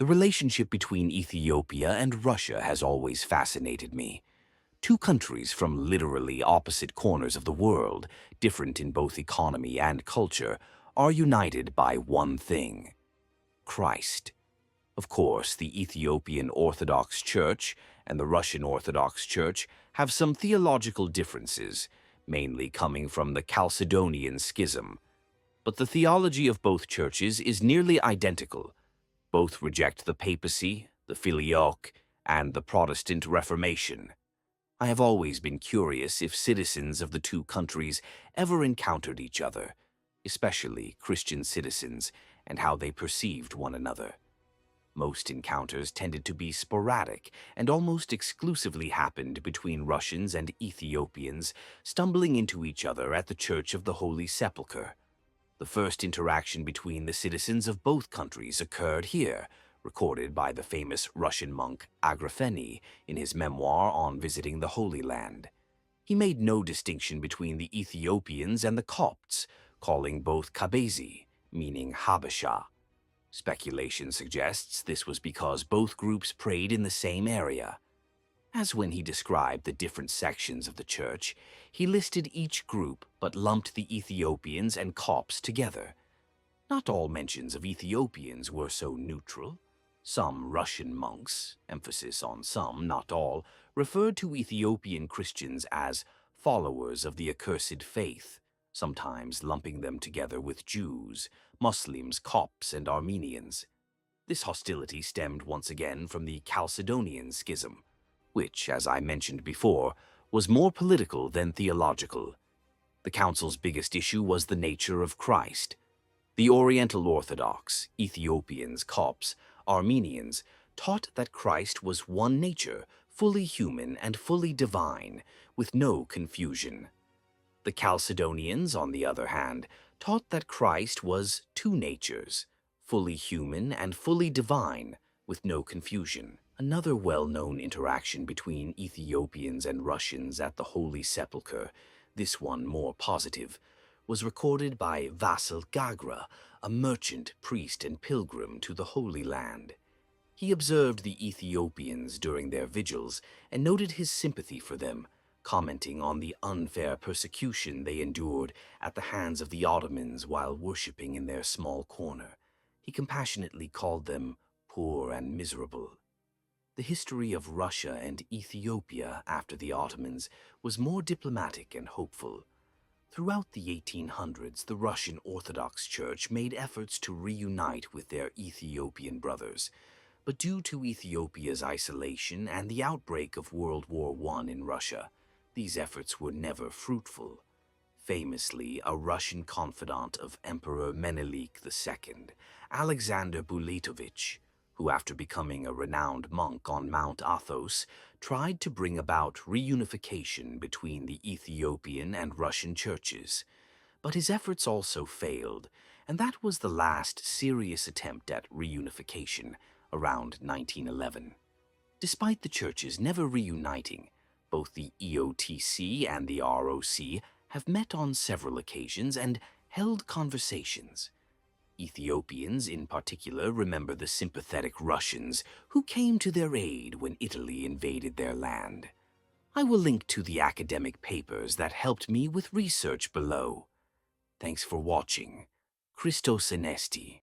The relationship between Ethiopia and Russia has always fascinated me. Two countries from literally opposite corners of the world, different in both economy and culture, are united by one thing: Christ. Of course, the Ethiopian Orthodox Church and the Russian Orthodox Church have some theological differences, mainly coming from the Chalcedonian Schism. But the theology of both churches is nearly identical. Both reject the papacy, the filioque, and the Protestant Reformation. I have always been curious if citizens of the two countries ever encountered each other, especially Christian citizens, and how they perceived one another. Most encounters tended to be sporadic and almost exclusively happened between Russians and Ethiopians stumbling into each other at the Church of the Holy Sepulchre. The first interaction between the citizens of both countries occurred here, recorded by the famous Russian monk Agrafeni in his memoir on visiting the Holy Land. He made no distinction between the Ethiopians and the Copts, calling both Kabezi, meaning Habasha. Speculation suggests this was because both groups prayed in the same area. As when he described the different sections of the church, he listed each group but lumped the Ethiopians and Copts together. Not all mentions of Ethiopians were so neutral. Some Russian monks, emphasis on some, not all, referred to Ethiopian Christians as followers of the accursed faith, sometimes lumping them together with Jews, Muslims, Copts, and Armenians. This hostility stemmed once again from the Chalcedonian Schism, which, as I mentioned before, was more political than theological. The Council's biggest issue was the nature of Christ. The Oriental Orthodox, Ethiopians, Copts, Armenians, taught that Christ was one nature, fully human and fully divine, with no confusion. The Chalcedonians, on the other hand, taught that Christ was two natures, fully human and fully divine, with no confusion. Another well-known interaction between Ethiopians and Russians at the Holy Sepulchre, this one more positive, was recorded by Vasil Gagra, a merchant, priest, and pilgrim to the Holy Land. He observed the Ethiopians during their vigils and noted his sympathy for them, commenting on the unfair persecution they endured at the hands of the Ottomans while worshipping in their small corner. He compassionately called them poor and miserable. The history of Russia and Ethiopia after the Ottomans was more diplomatic and hopeful. Throughout the 1800s, the Russian Orthodox Church made efforts to reunite with their Ethiopian brothers, but due to Ethiopia's isolation and the outbreak of World War I in Russia, these efforts were never fruitful. Famously, a Russian confidant of Emperor Menelik II, Alexander Buletovich, who after becoming a renowned monk on Mount Athos, tried to bring about reunification between the Ethiopian and Russian churches. But his efforts also failed, and that was the last serious attempt at reunification, around 1911. Despite the churches never reuniting, both the EOTC and the ROC have met on several occasions and held conversations. Ethiopians, in particular, remember the sympathetic Russians who came to their aid when Italy invaded their land. I will link to the academic papers that helped me with research below. Thanks for watching. Christos Anesti.